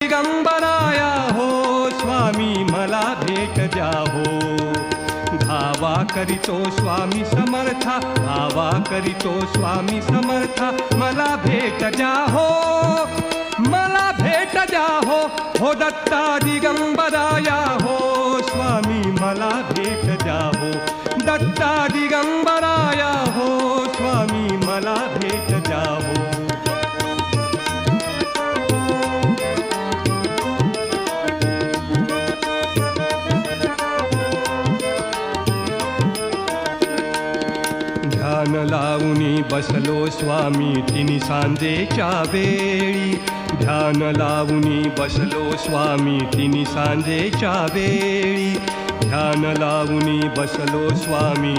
दिगंबराया हो स्वामी मला भेट द्या हो. धावा करीतो स्वामी समर्था, धावा करीतो स्वामी समर्था, मला भेट द्या हो, मला भेट द्या हो. हो दत्ता दिगंबराया हो स्वामी मला भेट द्या हो. दत्ता दिगंबराया हो स्वामी मला भेट द्या हो. ध्यान लावूनी बसलो स्वामी तिन्ही सांजेच्या वेळी. ध्यान लावूनी बसलो स्वामी तिन्ही सांजेच्या वेळी. ध्यान लावूनी बसलो स्वामी